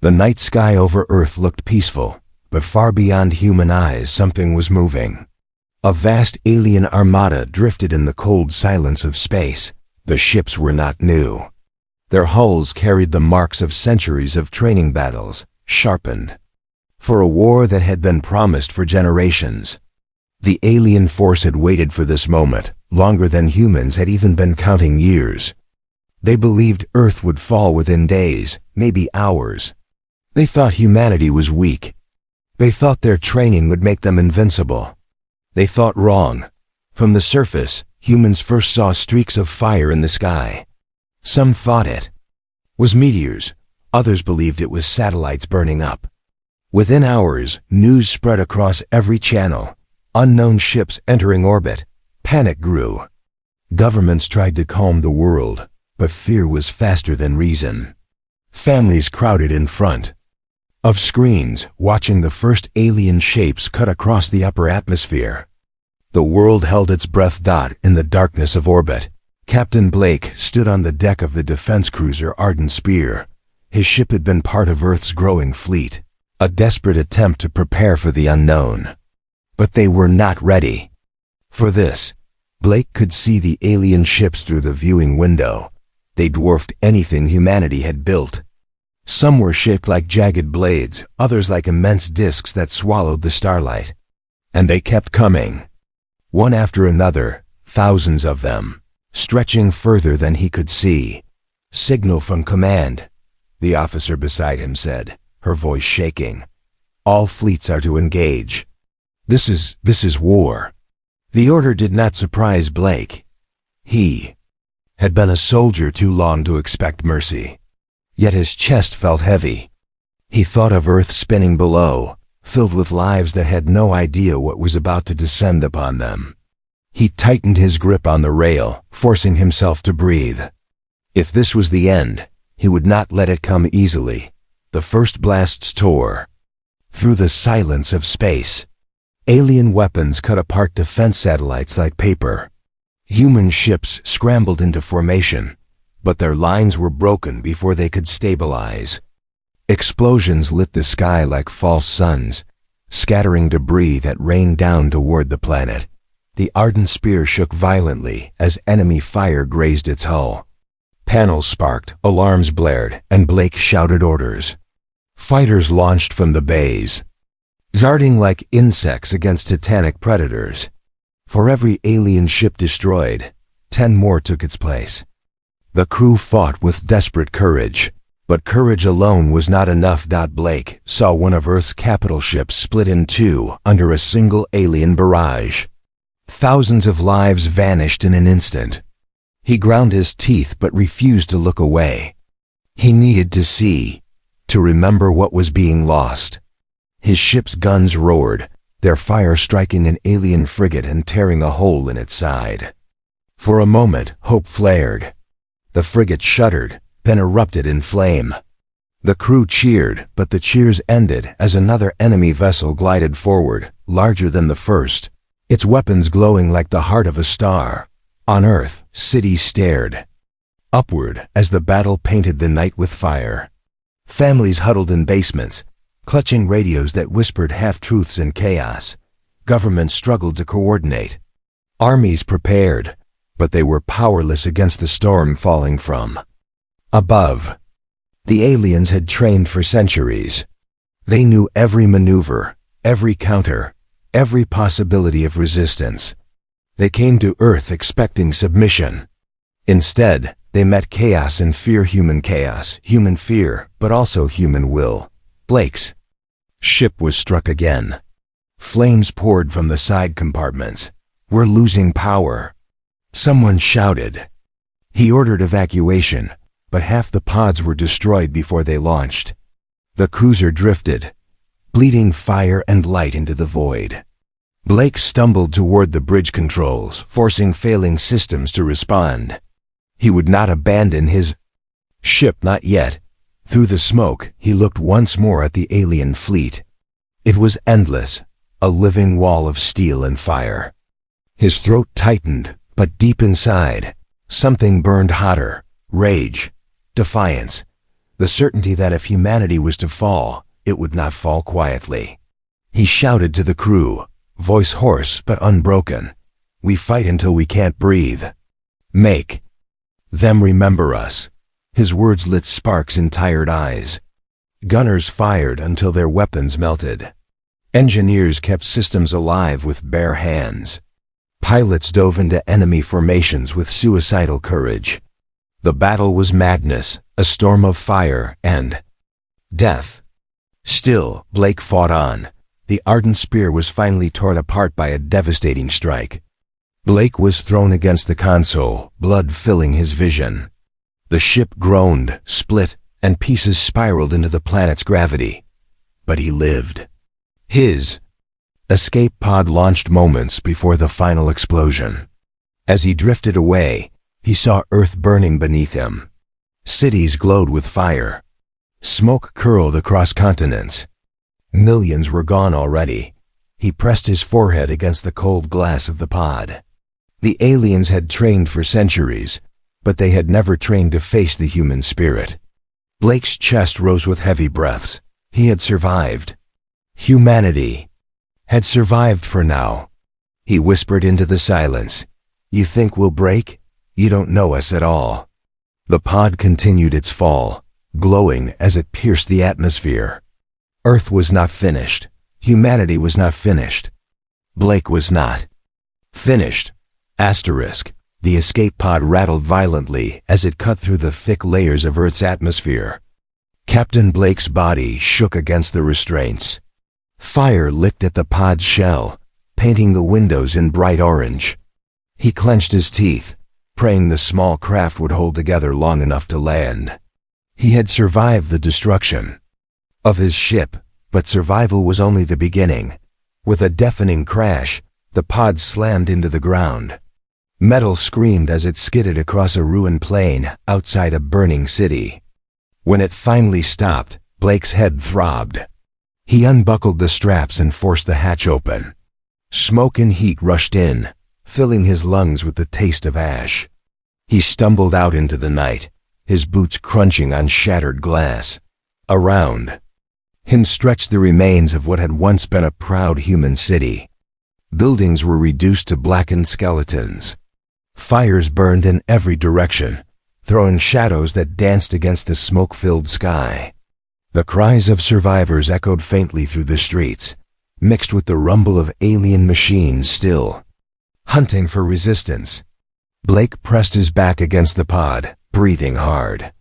The night sky over Earth looked peaceful, but far beyond human eyes something was moving. A vast alien armada drifted in the cold silence of space. The ships were not new. Their hulls carried the marks of centuries of training battles, sharpened for a war that had been promised for generations. The alien force had waited for this moment, longer than humans had even been counting years. They believed Earth would fall within days, maybe hours. They thought humanity was weak. They thought their training would make them invincible. They thought wrong. From the surface, humans first saw streaks of fire in the sky. Some thought it was meteors. Others believed it was satellites burning up. Within hours, news spread across every channel. Unknown ships entering orbit. Panic grew. Governments tried to calm the world, but fear was faster than reason. Families crowded in front of screens, watching the first alien shapes cut across the upper atmosphere. The world held its breath. In the darkness of orbit, Captain Blake stood on the deck of the defense cruiser Ardent Spear. His ship had been part of Earth's growing fleet, a desperate attempt to prepare for the unknown. But they were not ready for this. Blake could see the alien ships through the viewing window. They dwarfed anything humanity had built. Some were shaped like jagged blades, others like immense discs that swallowed the starlight. And they kept coming. One after another, thousands of them, stretching further than he could see. "Signal from command," the officer beside him said, her voice shaking. "All fleets are to engage. This is war." The order did not surprise Blake. He had been a soldier too long to expect mercy. Yet his chest felt heavy. He thought of Earth spinning below, filled with lives that had no idea what was about to descend upon them. He tightened his grip on the rail, forcing himself to breathe. If this was the end, he would not let it come easily. The first blasts tore through the silence of space. Alien weapons cut apart defense satellites like paper. Human ships scrambled into formation, but their lines were broken before they could stabilize. Explosions lit the sky like false suns, scattering debris that rained down toward the planet. The Ardent Spear shook violently as enemy fire grazed its hull. Panels sparked, alarms blared, and Blake shouted orders. Fighters launched from the bays, darting like insects against titanic predators. For every alien ship destroyed, 10 more took its place. The crew fought with desperate courage, but courage alone was not enough. Blake saw one of Earth's capital ships split in two under a single alien barrage. Thousands of lives vanished in an instant. He ground his teeth but refused to look away. He needed to see, to remember what was being lost. His ship's guns roared, their fire striking an alien frigate and tearing a hole in its side. For a moment, hope flared. The frigate shuddered, then erupted in flame. The crew cheered, but the cheers ended as another enemy vessel glided forward, larger than the first, its weapons glowing like the heart of a star. On Earth, cities stared upward as the battle painted the night with fire. Families huddled in basements, clutching radios that whispered half-truths in chaos. Governments struggled to coordinate. Armies prepared, but they were powerless against the storm falling from above. The aliens had trained for centuries. They knew every maneuver, every counter, every possibility of resistance. They came to Earth expecting submission. Instead, they met chaos and fear. Human chaos, human fear, but also human will. Blake's ship was struck again. Flames poured from the side compartments. "We're losing power." Someone shouted. He ordered evacuation, but half the pods were destroyed before they launched. The cruiser drifted, bleeding fire and light into the void. Blake stumbled toward the bridge controls, forcing failing systems to respond. He would not abandon his ship, not yet. Through the smoke, he looked once more at the alien fleet. It was endless, a living wall of steel and fire. His throat tightened, but deep inside, something burned hotter: rage, defiance. The certainty that if humanity was to fall, it would not fall quietly. He shouted to the crew, voice hoarse but unbroken, "We fight until we can't breathe. Make them remember us." His words lit sparks in tired eyes. Gunners fired until their weapons melted. Engineers kept systems alive with bare hands. Pilots dove into enemy formations with suicidal courage. The battle was madness, a storm of fire and death. Still, Blake fought on. The ardent spear was finally torn apart by a devastating strike. Blake was thrown against the console, blood filling his vision. The ship groaned, split, and pieces spiraled into the planet's gravity. But he lived. His escape pod launched moments before the final explosion. As he drifted away, he saw Earth burning beneath him. Cities glowed with fire. Smoke curled across continents. Millions were gone already. He pressed his forehead against the cold glass of the pod. The aliens had trained for centuries, but they had never trained to face the human spirit. Blake's chest rose with heavy breaths. He had survived. Humanity had survived for now. He whispered into the silence, "You think we'll break? You don't know us at all." The pod continued its fall, glowing as it pierced the atmosphere. Earth was not finished. Humanity was not finished. Blake was not finished. Asterisk. The escape pod rattled violently as it cut through the thick layers of Earth's atmosphere. Captain Blake's body shook against the restraints. Fire licked at the pod's shell, painting the windows in bright orange. He clenched his teeth, praying the small craft would hold together long enough to land. He had survived the destruction of his ship, but survival was only the beginning. With a deafening crash, the pod slammed into the ground. Metal screamed as it skidded across a ruined plain outside a burning city. When it finally stopped, Blake's head throbbed. He unbuckled the straps and forced the hatch open. Smoke and heat rushed in, filling his lungs with the taste of ash. He stumbled out into the night, his boots crunching on shattered glass. Around him stretched the remains of what had once been a proud human city. Buildings were reduced to blackened skeletons. Fires burned in every direction, throwing shadows that danced against the smoke-filled sky. The cries of survivors echoed faintly through the streets, mixed with the rumble of alien machines still hunting for resistance. Blake pressed his back against the pod, breathing hard.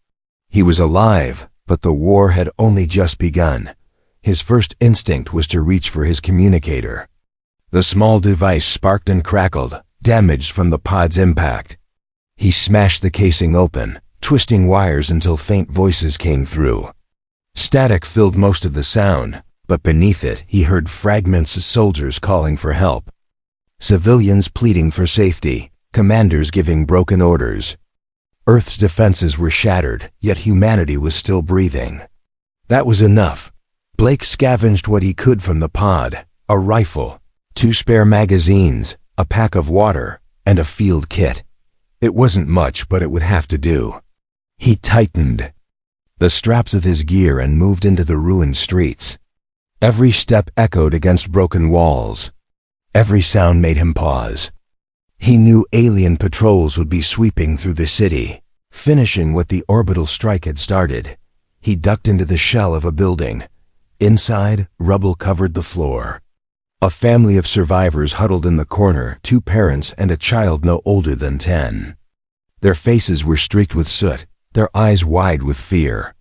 He was alive, but the war had only just begun. His first instinct was to reach for his communicator. The small device sparked and crackled, damaged from the pod's impact. He smashed the casing open, twisting wires until faint voices came through. Static filled most of the sound, but beneath it he heard fragments of soldiers calling for help. Civilians pleading for safety, commanders giving broken orders. Earth's defenses were shattered, yet humanity was still breathing. That was enough. Blake scavenged what he could from the pod: a rifle, 2 spare magazines, a pack of water, and a field kit. It wasn't much, but it would have to do. He tightened the straps of his gear and moved into the ruined streets. Every step echoed against broken walls. Every sound made him pause. He knew alien patrols would be sweeping through the city, finishing what the orbital strike had started. He ducked into the shell of a building. Inside, rubble covered the floor. A family of survivors huddled in the corner, 2 parents and a child no older than 10. Their faces were streaked with soot, their eyes wide with fear.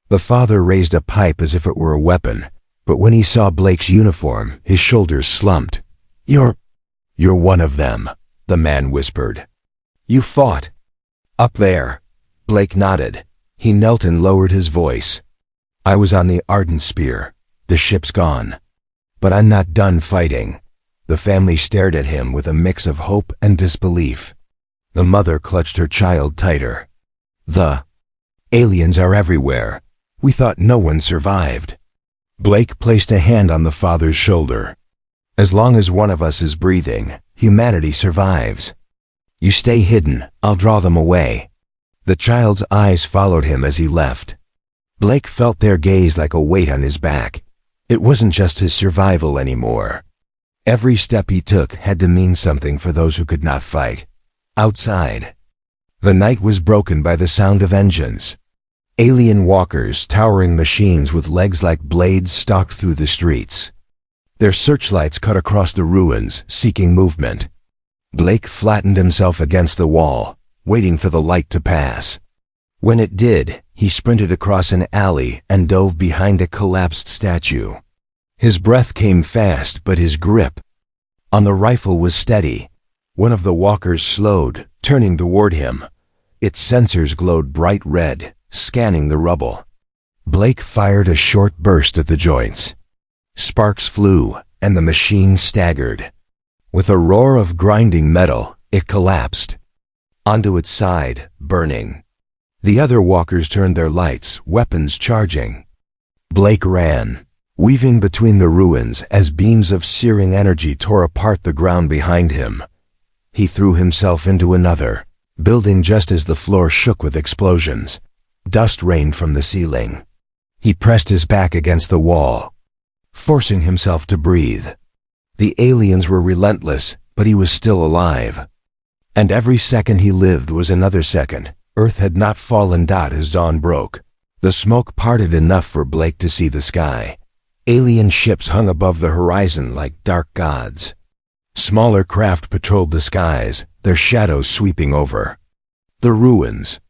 The father raised a pipe as if it were a weapon, but when he saw Blake's uniform, his shoulders slumped. You're one of them," the man whispered. "You fought up there." Blake nodded. He knelt and lowered his voice. "I was on the Ardent Spear. The ship's gone. But I'm not done fighting." The family stared at him with a mix of hope and disbelief. The mother clutched her child tighter. "The aliens are everywhere. We thought no one survived." Blake placed a hand on the father's shoulder. "As long as one of us is breathing, humanity survives. You stay hidden, I'll draw them away." The child's eyes followed him as he left. Blake felt their gaze like a weight on his back. It wasn't just his survival anymore. Every step he took had to mean something for those who could not fight. Outside, the night was broken by the sound of engines. Alien walkers, towering machines with legs like blades, stalked through the streets. Their searchlights cut across the ruins, seeking movement. Blake flattened himself against the wall, waiting for the light to pass. When it did, he sprinted across an alley and dove behind a collapsed statue. His breath came fast, but his grip on the rifle was steady. One of the walkers slowed, turning toward him. Its sensors glowed bright red, scanning the rubble. Blake fired a short burst at the joints. Sparks flew, and the machine staggered. With a roar of grinding metal, it collapsed onto its side, burning. The other walkers turned their lights, weapons charging. Blake ran, weaving between the ruins as beams of searing energy tore apart the ground behind him. He threw himself into another building just as the floor shook with explosions. Dust rained from the ceiling. He pressed his back against the wall, forcing himself to breathe. The aliens were relentless, but he was still alive. And every second he lived was another second. Earth had not fallen as dawn broke. The smoke parted enough for Blake to see the sky. Alien ships hung above the horizon like dark gods. Smaller craft patrolled the skies, their shadows sweeping over the ruins.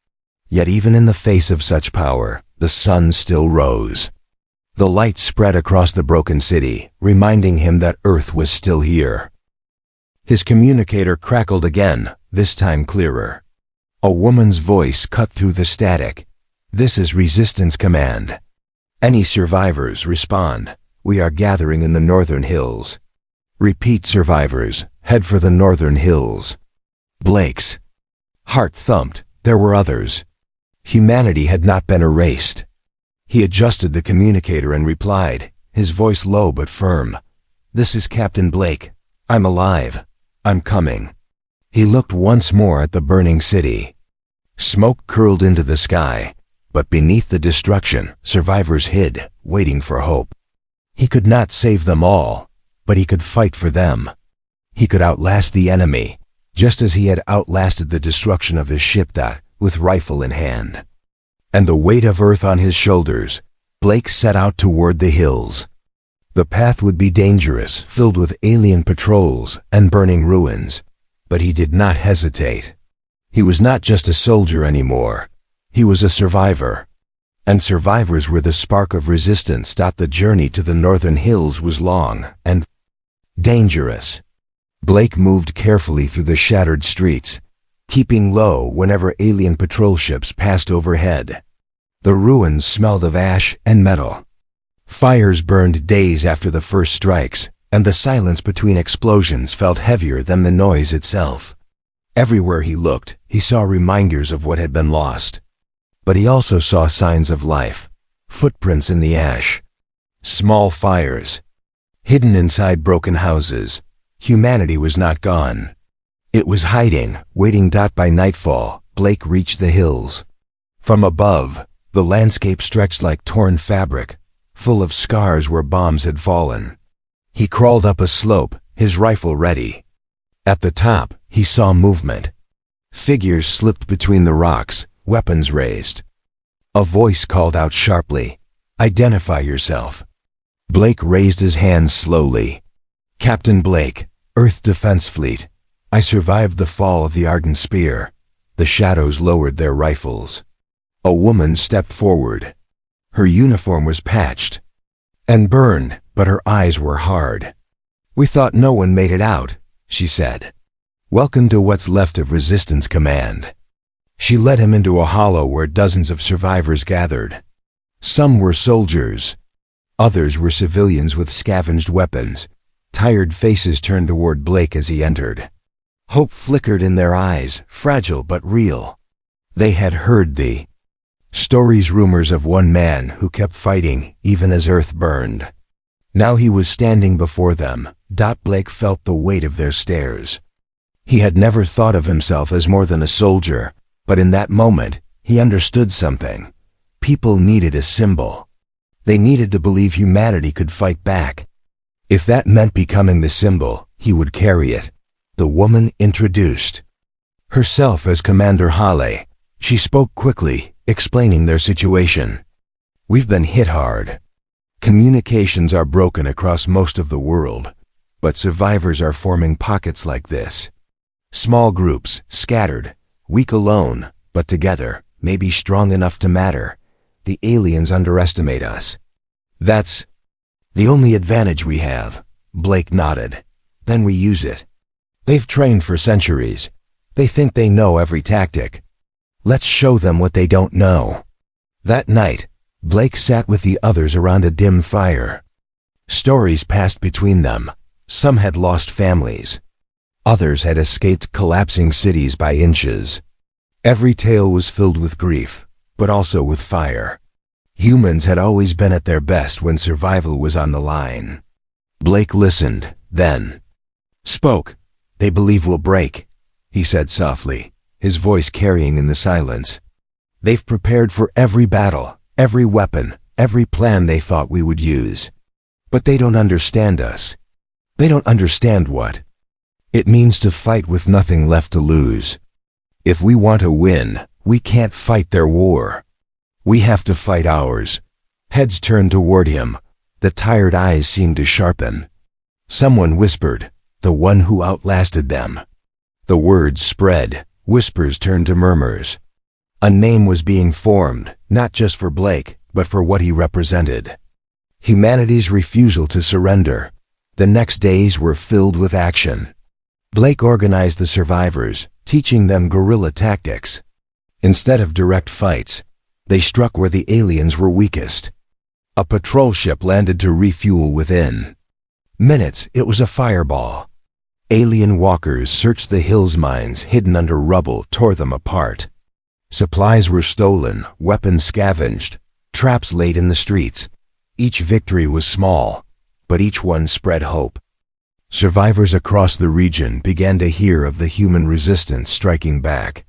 Yet even in the face of such power, the sun still rose. The light spread across the broken city, reminding him that Earth was still here. His communicator crackled again, this time clearer. A woman's voice cut through the static. "This is Resistance Command. Any survivors, respond. We are gathering in the northern hills. Repeat, survivors, head for the northern hills." Blake's heart thumped. There were others. Humanity had not been erased. He adjusted the communicator and replied, his voice low but firm. "This is Captain Blake. I'm alive. I'm coming." He looked once more at the burning city. Smoke curled into the sky, but beneath the destruction, survivors hid, waiting for hope. He could not save them all, but he could fight for them. He could outlast the enemy, just as he had outlasted the destruction of his ship with rifle in hand. And the weight of Earth on his shoulders, Blake set out toward the hills. The path would be dangerous, filled with alien patrols and burning ruins, but he did not hesitate. He was not just a soldier anymore. He was a survivor. And survivors were the spark of resistance. The journey to the northern hills was long and dangerous. Blake moved carefully through the shattered streets, keeping low whenever alien patrol ships passed overhead. The ruins smelled of ash and metal. Fires burned days after the first strikes, and the silence between explosions felt heavier than the noise itself. Everywhere he looked, he saw reminders of what had been lost. But he also saw signs of life, footprints in the ash, small fires, hidden inside broken houses. Humanity was not gone. It was hiding, waiting. By nightfall, Blake reached the hills. From above, the landscape stretched like torn fabric, full of scars where bombs had fallen. He crawled up a slope, his rifle ready. At the top, he saw movement. Figures slipped between the rocks, weapons raised. A voice called out sharply, "Identify yourself." Blake raised his hands slowly. "Captain Blake, Earth Defense Fleet. I survived the fall of the Ardent Spear." The shadows lowered their rifles. A woman stepped forward. Her uniform was patched and burned, but her eyes were hard. "We thought no one made it out," she said. "Welcome to what's left of Resistance Command." She led him into a hollow where dozens of survivors gathered. Some were soldiers. Others were civilians with scavenged weapons. Tired faces turned toward Blake as he entered. Hope flickered in their eyes, fragile but real. They had heard the stories, rumors of one man who kept fighting even as Earth burned. Now he was standing before them. Blake felt the weight of their stares. He had never thought of himself as more than a soldier, but in that moment, he understood something. People needed a symbol. They needed to believe humanity could fight back. If that meant becoming the symbol, he would carry it. The woman introduced herself as Commander Hale. She spoke quickly, explaining their situation. We've been hit hard. Communications are broken across most of the world, but survivors are forming pockets like this. Small groups, scattered, weak alone, but together, maybe strong enough to matter. The aliens underestimate us. That's the only advantage we have. Blake nodded. Then we use it. They've trained for centuries. They think they know every tactic. Let's show them what they don't know. That night, Blake sat with the others around a dim fire. Stories passed between them. Some had lost families. Others had escaped collapsing cities by inches. Every tale was filled with grief, but also with fire. Humans had always been at their best when survival was on the line. Blake listened, then spoke. They believe we'll break, he said softly, his voice carrying in the silence. They've prepared for every battle, every weapon, every plan they thought we would use. But they don't understand us. They don't understand what it means to fight with nothing left to lose. If we want to win, we can't fight their war. We have to fight ours. Heads turned toward him. The tired eyes seemed to sharpen. Someone whispered, the one who outlasted them. The words spread. Whispers turned to murmurs. A name was being formed, not just for Blake, but for what he represented. Humanity's refusal to surrender. The next days were filled with action. Blake organized the survivors, teaching them guerrilla tactics. Instead of direct fights, they struck where the aliens were weakest. A patrol ship landed to refuel within. Minutes, it was a fireball. Alien walkers searched the hills mines hidden under rubble, tore them apart. Supplies were stolen, weapons scavenged, traps laid in the streets. Each victory was small, but each one spread hope. Survivors across the region began to hear of the human resistance striking back.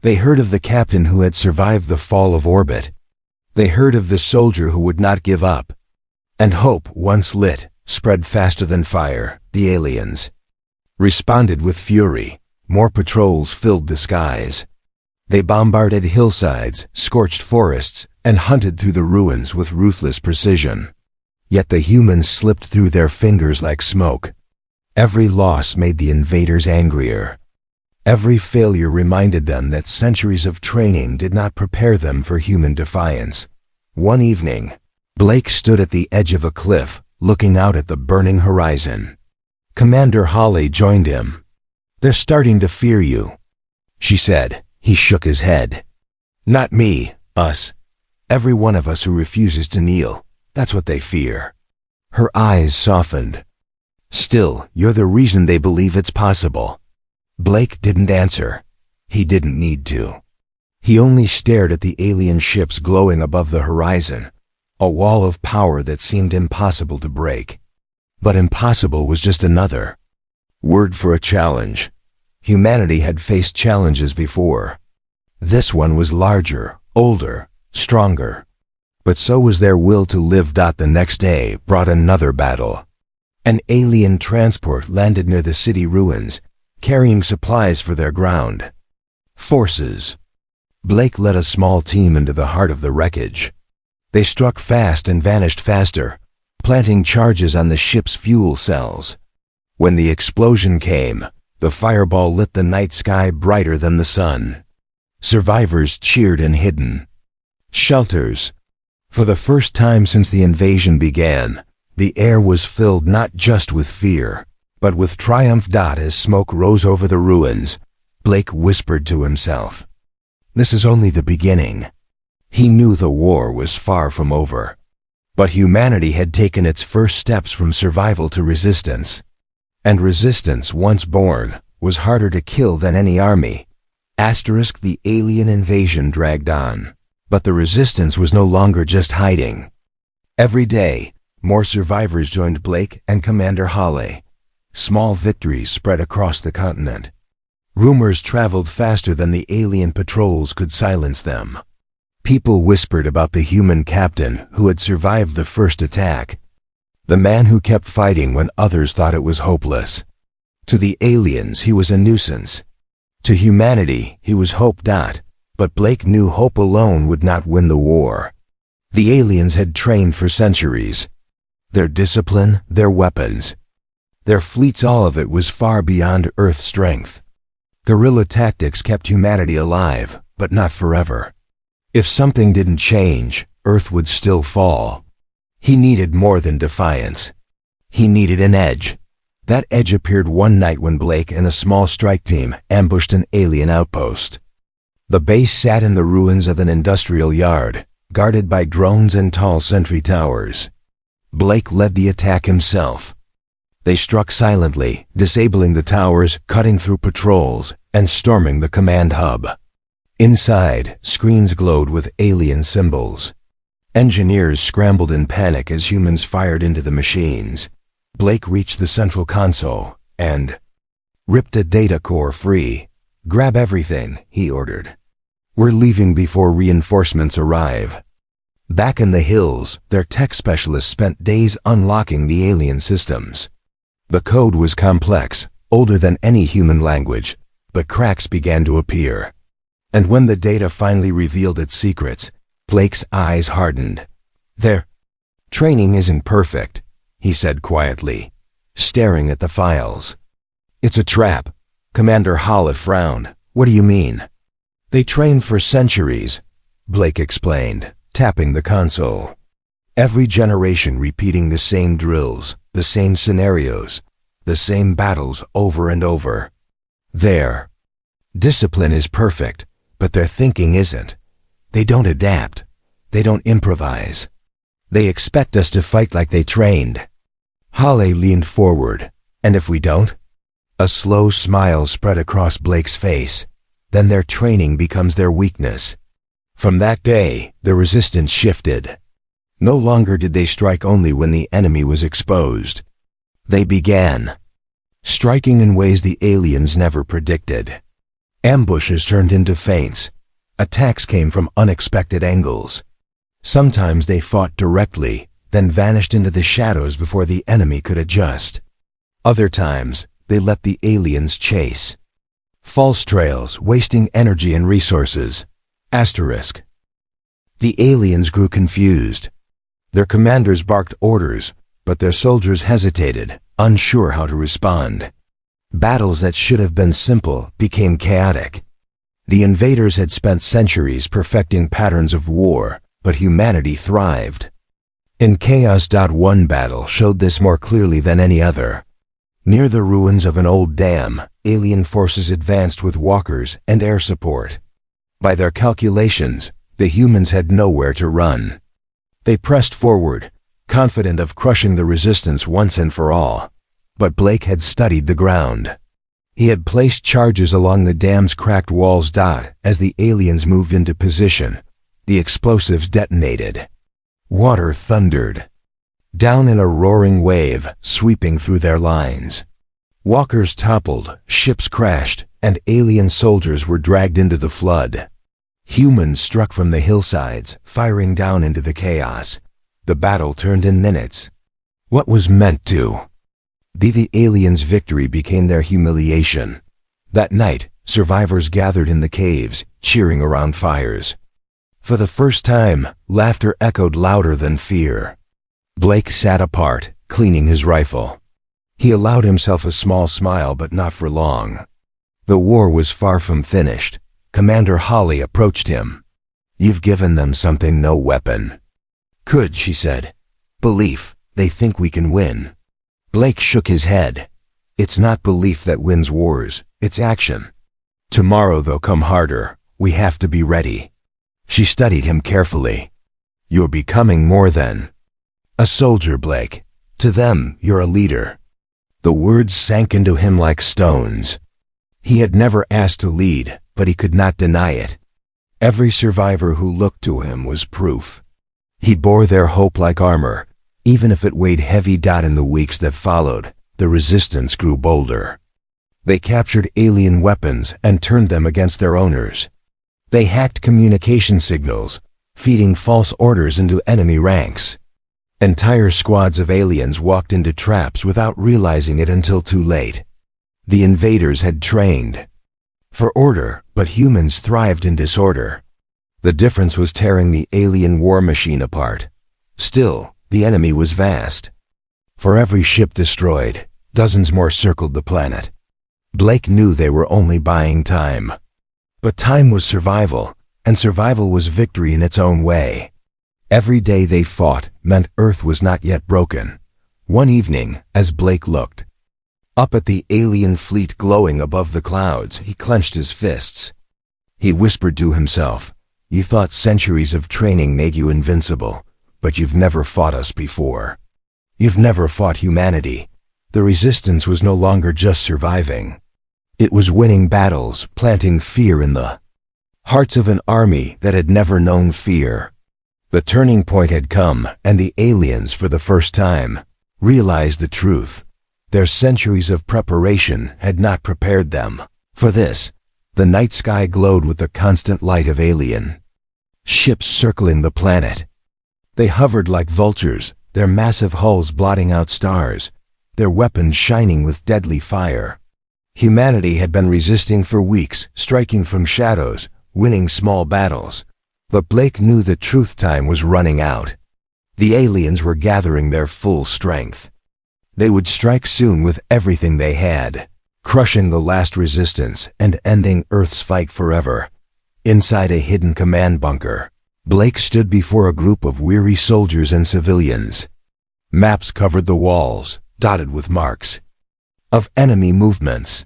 They heard of the captain who had survived the fall of orbit. They heard of the soldier who would not give up. And hope, once lit, spread faster than fire. The aliens responded with fury. More patrols filled the skies. They bombarded hillsides, scorched forests, and hunted through the ruins with ruthless precision. Yet the humans slipped through their fingers like smoke. Every loss made the invaders angrier. Every failure reminded them that centuries of training did not prepare them for human defiance. One evening, Blake stood at the edge of a cliff, looking out at the burning horizon. Commander Hale joined him. They're starting to fear you, she said. He shook his head. Not me, us. Every one of us who refuses to kneel. That's what they fear. Her eyes softened. Still, you're the reason they believe it's possible. Blake didn't answer. He didn't need to. He only stared at the alien ships glowing above the horizon, a wall of power that seemed impossible to break. But impossible was just another word for a challenge. Humanity had faced challenges before. This one was larger, older, stronger. But so was their will to live. The next day brought another battle. An alien transport landed near the city ruins, carrying supplies for their ground forces. Blake led a small team into the heart of the wreckage. They struck fast and vanished faster, planting charges on the ship's fuel cells. When the explosion came, the fireball lit the night sky brighter than the sun. Survivors cheered in hidden shelters. For the first time since the invasion began, the air was filled not just with fear, but with triumph. As smoke rose over the ruins, Blake whispered to himself, "This is only the beginning." He knew the war was far from over, but humanity had taken its first steps from survival to resistance. And resistance, once born, was harder to kill than any army. The alien invasion dragged on, but the resistance was no longer just hiding. Every day, more survivors joined Blake and Commander Hale. Small victories spread across the continent. Rumors traveled faster than the alien patrols could silence them. People whispered about the human captain who had survived the first attack. The man who kept fighting when others thought it was hopeless. To the aliens, he was a nuisance. To humanity, he was hope. But Blake knew hope alone would not win the war. The aliens had trained for centuries. Their discipline, their weapons, their fleets, all of it was far beyond Earth's strength. Guerrilla tactics kept humanity alive, but not forever. If something didn't change, Earth would still fall. He needed more than defiance. He needed an edge. That edge appeared one night when Blake and a small strike team ambushed an alien outpost. The base sat in the ruins of an industrial yard, guarded by drones and tall sentry towers. Blake led the attack himself. They struck silently, disabling the towers, cutting through patrols, and storming the command hub. Inside, screens glowed with alien symbols. Engineers scrambled in panic as humans fired into the machines. Blake reached the central console and ripped a data core free. "Grab everything," he ordered. "We're leaving before reinforcements arrive." Back in the hills, their tech specialists spent days unlocking the alien systems. The code was complex, older than any human language, but cracks began to appear. And when the data finally revealed its secrets, Blake's eyes hardened. "Their training isn't perfect," he said quietly, staring at the files. "It's a trap." Commander Holla frowned. "What do you mean?" "They trained for centuries," Blake explained, tapping the console. "Every generation repeating the same drills, the same scenarios, the same battles over and over. Their discipline is perfect, but their thinking isn't. They don't adapt. They don't improvise. They expect us to fight like they trained." Halle leaned forward. "And if we don't?" A slow smile spread across Blake's face. "Then their training becomes their weakness." From that day, the resistance shifted. No longer did they strike only when the enemy was exposed. They began striking in ways the aliens never predicted. Ambushes turned into feints. Attacks came from unexpected angles. Sometimes they fought directly, then vanished into the shadows before the enemy could adjust. Other times, they let the aliens chase. False trails, wasting energy and resources. Asterisk. The aliens grew confused. Their commanders barked orders, but their soldiers hesitated, unsure how to respond. Battles that should have been simple became chaotic. The invaders had spent centuries perfecting patterns of war, but humanity thrived. In chaos. One battle showed this more clearly than any other. Near the ruins of an old dam, alien forces advanced with walkers and air support. By their calculations, the humans had nowhere to run. They pressed forward, confident of crushing the resistance once and for all. But Blake had studied the ground. He had placed charges along the dam's cracked walls. As the aliens moved into position, the explosives detonated. Water thundered down in a roaring wave, sweeping through their lines. Walkers toppled, ships crashed, and alien soldiers were dragged into the flood. Humans struck from the hillsides, firing down into the chaos. The battle turned in minutes. What was meant to be the aliens' victory became their humiliation. That night, survivors gathered in the caves, cheering around fires. For the first time, laughter echoed louder than fear. Blake sat apart, cleaning his rifle. He allowed himself a small smile, but not for long. The war was far from finished. Commander Holly approached him. "You've given them something no weapon could," she said. "Belief. They think we can win." Blake shook his head. "It's not belief that wins wars, it's action. Tomorrow they'll come harder. We have to be ready." She studied him carefully. "You're becoming more than a soldier, Blake. To them, you're a leader." The words sank into him like stones. He had never asked to lead, but he could not deny it. Every survivor who looked to him was proof. He bore their hope like armor, even if it weighed heavy. In the weeks that followed, the resistance grew bolder. They captured alien weapons and turned them against their owners. They hacked communication signals, feeding false orders into enemy ranks. Entire squads of aliens walked into traps without realizing it until too late. The invaders had trained for order, but humans thrived in disorder. The difference was tearing the alien war machine apart. Still, the enemy was vast. For every ship destroyed, dozens more circled the planet. Blake knew they were only buying time. But time was survival, and survival was victory in its own way. Every day they fought meant Earth was not yet broken. One evening, as Blake looked up at the alien fleet glowing above the clouds, he clenched his fists. He whispered to himself, "You thought centuries of training made you invincible, but you've never fought us before. You've never fought humanity." The resistance was no longer just surviving. It was winning battles, planting fear in the hearts of an army that had never known fear. The turning point had come, and the aliens, for the first time, realized the truth. Their centuries of preparation had not prepared them for this. The night sky glowed with the constant light of alien ships circling the planet. They hovered like vultures, their massive hulls blotting out stars, their weapons shining with deadly fire. Humanity had been resisting for weeks, striking from shadows, winning small battles. But Blake knew the truth time was running out. The aliens were gathering their full strength. They would strike soon with everything they had, crushing the last resistance and ending Earth's fight forever. Inside a hidden command bunker, Blake stood before a group of weary soldiers and civilians. Maps covered the walls, dotted with marks of enemy movements.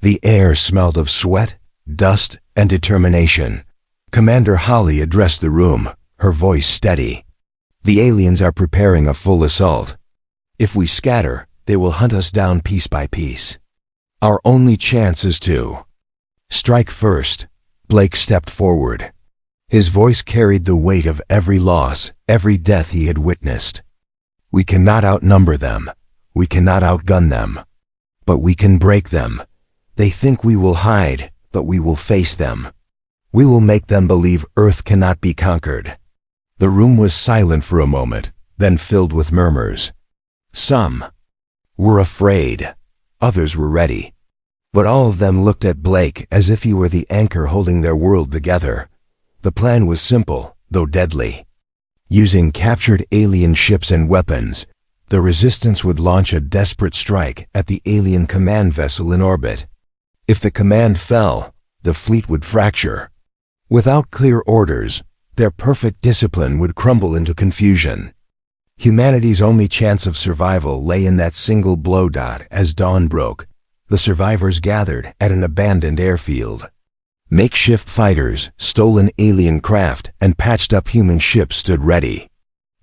The air smelled of sweat, dust, and determination. Commander Holly addressed the room, her voice steady. "The aliens are preparing a full assault. If we scatter, they will hunt us down piece by piece. Our only chance is to strike first." Blake stepped forward. His voice carried the weight of every loss, every death he had witnessed. "We cannot outnumber them. We cannot outgun them. But we can break them. They think we will hide, but we will face them. We will make them believe Earth cannot be conquered." The room was silent for a moment, then filled with murmurs. Some were afraid. Others were ready. But all of them looked at Blake as if he were the anchor holding their world together. The plan was simple, though deadly. Using captured alien ships and weapons, the resistance would launch a desperate strike at the alien command vessel in orbit. If the command fell, the fleet would fracture. Without clear orders, their perfect discipline would crumble into confusion. Humanity's only chance of survival lay in that single blow dot. As dawn broke, the survivors gathered at an abandoned airfield. Makeshift fighters, stolen alien craft, and patched-up human ships stood ready.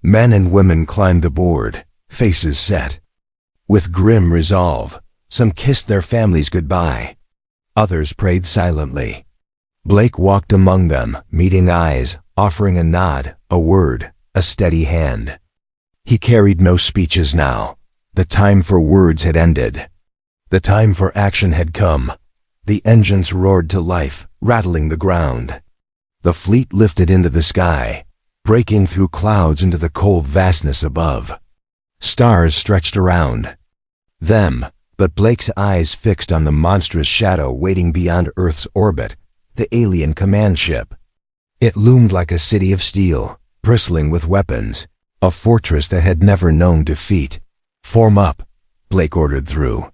Men and women climbed aboard, faces set with grim resolve. Some kissed their families goodbye. Others prayed silently. Blake walked among them, meeting eyes, offering a nod, a word, a steady hand. He carried no speeches now. The time for words had ended. The time for action had come. The engines roared to life, rattling the ground. The fleet lifted into the sky, breaking through clouds into the cold vastness above. Stars stretched around them, but Blake's eyes fixed on the monstrous shadow waiting beyond Earth's orbit, the alien command ship. It loomed like a city of steel, bristling with weapons, a fortress that had never known defeat. "Form up," Blake ordered through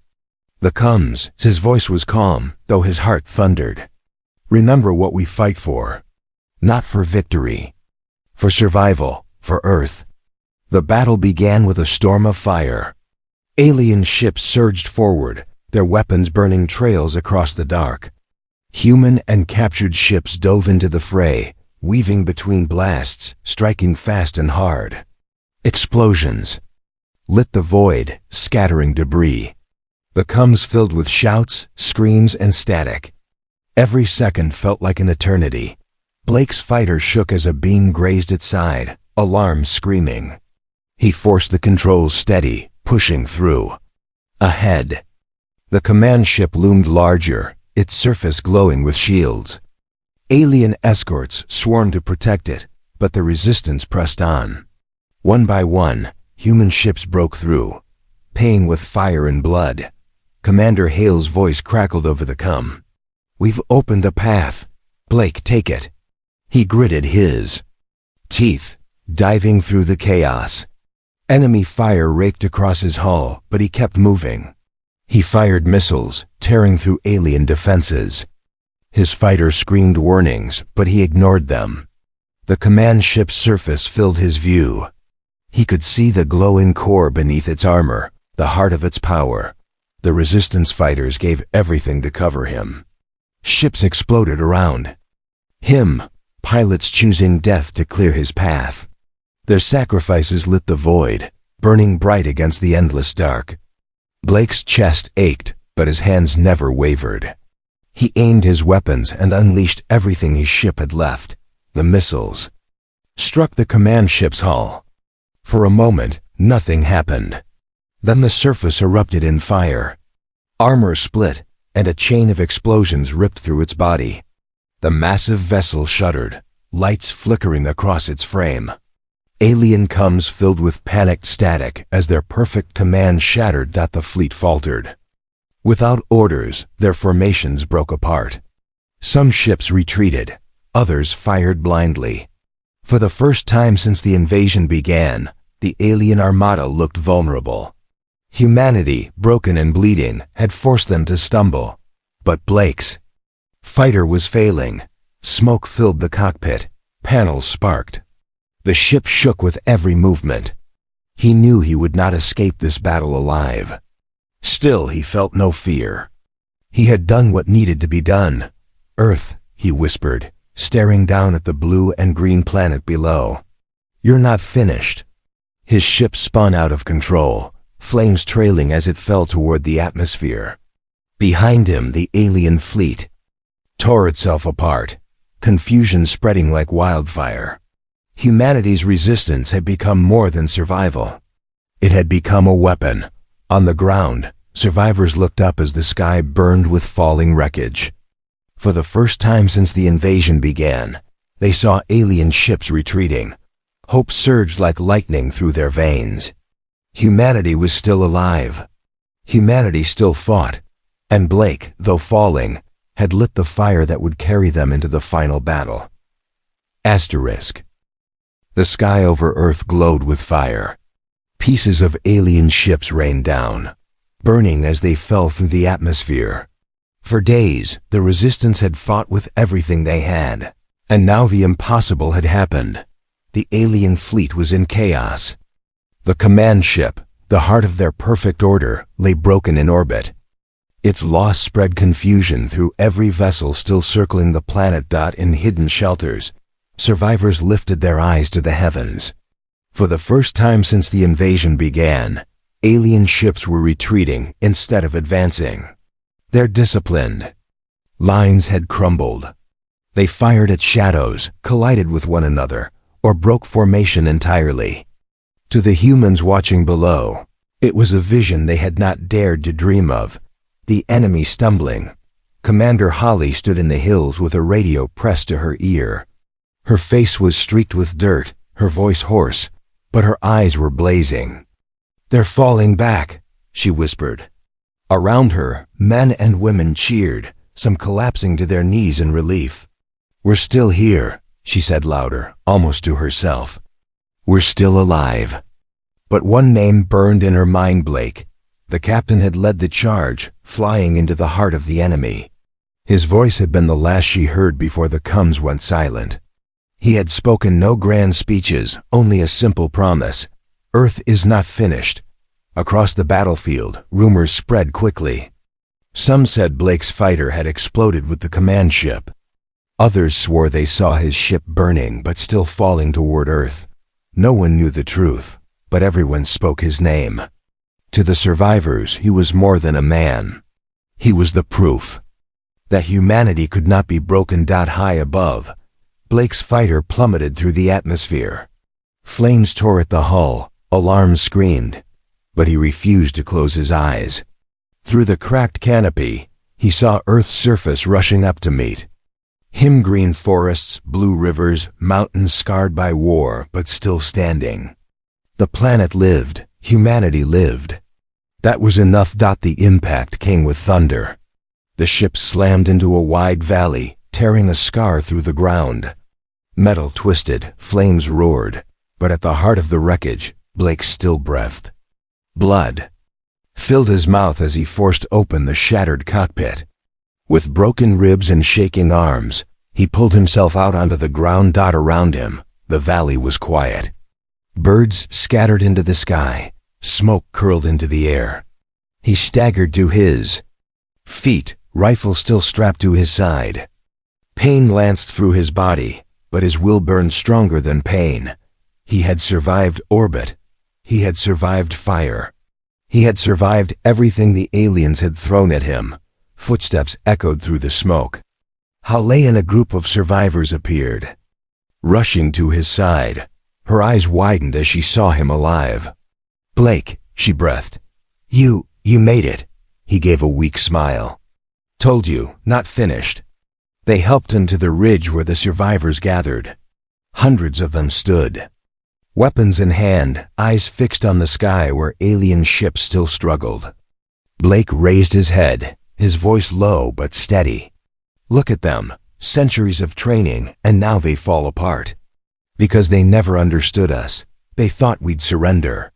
the comms. His voice was calm, though his heart thundered. "Remember what we fight for. Not for victory. For survival, for Earth." The battle began with a storm of fire. Alien ships surged forward, their weapons burning trails across the dark. Human and captured ships dove into the fray, weaving between blasts, striking fast and hard. Explosions lit the void, scattering debris. The comms filled with shouts, screams, and static. Every second felt like an eternity. Blake's fighter shook as a beam grazed its side, alarm screaming. He forced the controls steady, pushing through. Ahead, the command ship loomed larger, its surface glowing with shields. Alien escorts sworn to protect it, but the resistance pressed on. One by one, human ships broke through, paying with fire and blood. Commander Hale's voice crackled over the com. "We've opened a path. Blake, take it." He gritted his teeth, diving through the chaos. Enemy fire raked across his hull, but he kept moving. He fired missiles, tearing through alien defenses. His fighter screamed warnings, but he ignored them. The command ship's surface filled his view. He could see the glowing core beneath its armor, the heart of its power. The resistance fighters gave everything to cover him. Ships exploded around him, pilots choosing death to clear his path. Their sacrifices lit the void, burning bright against the endless dark. Blake's chest ached, but his hands never wavered. He aimed his weapons and unleashed everything his ship had left. The missiles struck the command ship's hull. For a moment, nothing happened. Then the surface erupted in fire. Armor split, and a chain of explosions ripped through its body. The massive vessel shuddered, lights flickering across its frame. Alien comms filled with panicked static as their perfect command shattered that the fleet faltered. Without orders, their formations broke apart. Some ships retreated, others fired blindly. For the first time since the invasion began, the alien armada looked vulnerable. Humanity, broken and bleeding, had forced them to stumble. But Blake's fighter was failing. Smoke filled the cockpit. Panels sparked. The ship shook with every movement. He knew he would not escape this battle alive. Still, he felt no fear. He had done what needed to be done. "Earth," he whispered, staring down at the blue and green planet below. "You're not finished." His ship spun out of control, flames trailing as it fell toward the atmosphere. Behind him, the alien fleet tore itself apart, confusion spreading like wildfire. Humanity's resistance had become more than survival. It had become a weapon. On the ground, survivors looked up as the sky burned with falling wreckage. For the first time since the invasion began, they saw alien ships retreating. Hope surged like lightning through their veins. Humanity was still alive. Humanity still fought. And Blake, though falling, had lit the fire that would carry them into the final battle. Asterisk. The sky over Earth glowed with fire. Pieces of alien ships rained down, burning as they fell through the atmosphere. For days, the resistance had fought with everything they had. And now the impossible had happened. The alien fleet was in chaos. The command ship, the heart of their perfect order, lay broken in orbit. Its loss spread confusion through every vessel still circling the planet. In hidden shelters, survivors lifted their eyes to the heavens. For the first time since the invasion began, alien ships were retreating instead of advancing. Their disciplined lines had crumbled. They fired at shadows, collided with one another, or broke formation entirely. To the humans watching below, it was a vision they had not dared to dream of. The enemy stumbling. Commander Holly stood in the hills with a radio pressed to her ear. Her face was streaked with dirt, her voice hoarse, but her eyes were blazing. "They're falling back," she whispered. Around her, men and women cheered, some collapsing to their knees in relief. "We're still here," she said louder, almost to herself. "We're still alive." But one name burned in her mind: Blake. The captain had led the charge, flying into the heart of the enemy. His voice had been the last she heard before the comms went silent. He had spoken no grand speeches, only a simple promise: "Earth is not finished." Across the battlefield, rumors spread quickly. Some said Blake's fighter had exploded with the command ship. Others swore they saw his ship burning but still falling toward Earth. No one knew the truth, but everyone spoke his name. To the survivors, he was more than a man. He was the proof that humanity could not be broken. High above, Blake's fighter plummeted through the atmosphere. Flames tore at the hull, alarms screamed, but he refused to close his eyes. Through the cracked canopy, he saw Earth's surface rushing up to meet. Him-green forests, blue rivers, mountains scarred by war but still standing. The planet lived, humanity lived. That was enough. The impact came with thunder. The ship slammed into a wide valley, tearing a scar through the ground. Metal twisted, flames roared, but at the heart of the wreckage, Blake still breathed. Blood filled his mouth as he forced open the shattered cockpit. With broken ribs and shaking arms, he pulled himself out onto the ground. Around him, the valley was quiet. Birds scattered into the sky, smoke curled into the air. He staggered to his feet, rifle still strapped to his side. Pain lanced through his body, but his will burned stronger than pain. He had survived orbit. He had survived fire. He had survived everything the aliens had thrown at him. Footsteps echoed through the smoke. Haley and a group of survivors appeared, rushing to his side. Her eyes widened as she saw him alive. "Blake," she breathed. You made it." He gave a weak smile. "Told you, not finished." They helped him to the ridge where the survivors gathered. Hundreds of them stood, weapons in hand, eyes fixed on the sky where alien ships still struggled. Blake raised his head, his voice low but steady. "Look at them, centuries of training, and now they fall apart. Because they never understood us. They thought we'd surrender.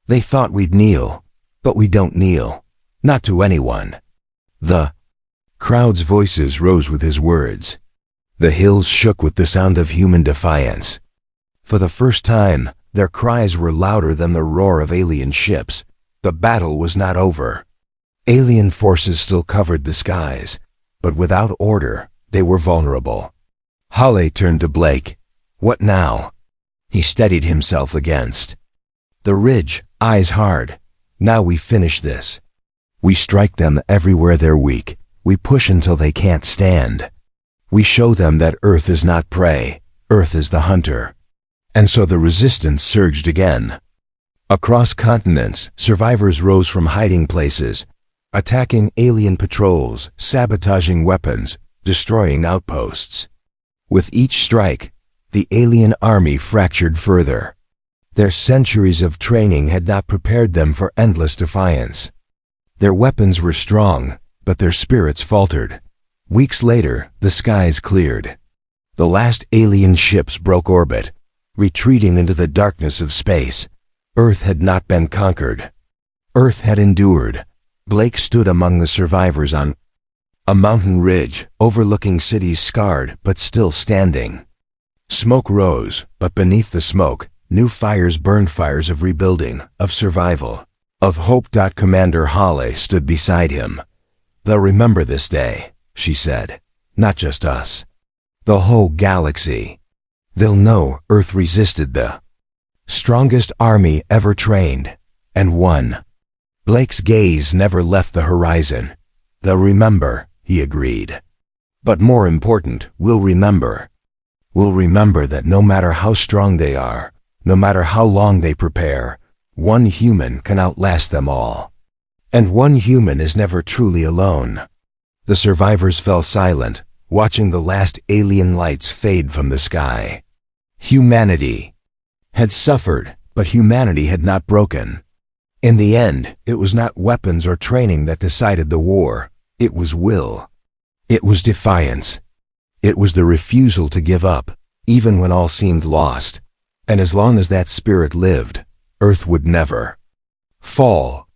They thought we'd kneel, but we don't kneel. Not to anyone." The crowd's voices rose with his words. The hills shook with the sound of human defiance. For the first time, their cries were louder than the roar of alien ships. The battle was not over. Alien forces still covered the skies, but without order, they were vulnerable. Haley turned to Blake. "What now?" He steadied himself against the ridge, eyes hard. "Now we finish this. We strike them everywhere they're weak. We push until they can't stand. We show them that Earth is not prey, Earth is the hunter." And so the resistance surged again. Across continents, survivors rose from hiding places, attacking alien patrols, sabotaging weapons, destroying outposts. With each strike, the alien army fractured further. Their centuries of training had not prepared them for endless defiance. Their weapons were strong, but their spirits faltered. Weeks later, the skies cleared. The last alien ships broke orbit, retreating into the darkness of space. Earth had not been conquered. Earth had endured. Blake stood among the survivors on a mountain ridge, overlooking cities scarred but still standing. Smoke rose, but beneath the smoke, new fires burned, fires of rebuilding, of survival, of hope. Commander Haley stood beside him. "They'll remember this day," she said. "Not just us. The whole galaxy. They'll know Earth resisted the strongest army ever trained, and won." Blake's gaze never left the horizon. "They'll remember," he agreed. "But more important, we'll remember. We'll remember that no matter how strong they are, no matter how long they prepare, one human can outlast them all. And one human is never truly alone." The survivors fell silent, watching the last alien lights fade from the sky. Humanity had suffered, but humanity had not broken. In the end, it was not weapons or training that decided the war. It was will. It was defiance. It was the refusal to give up, even when all seemed lost. And as long as that spirit lived, Earth would never fall.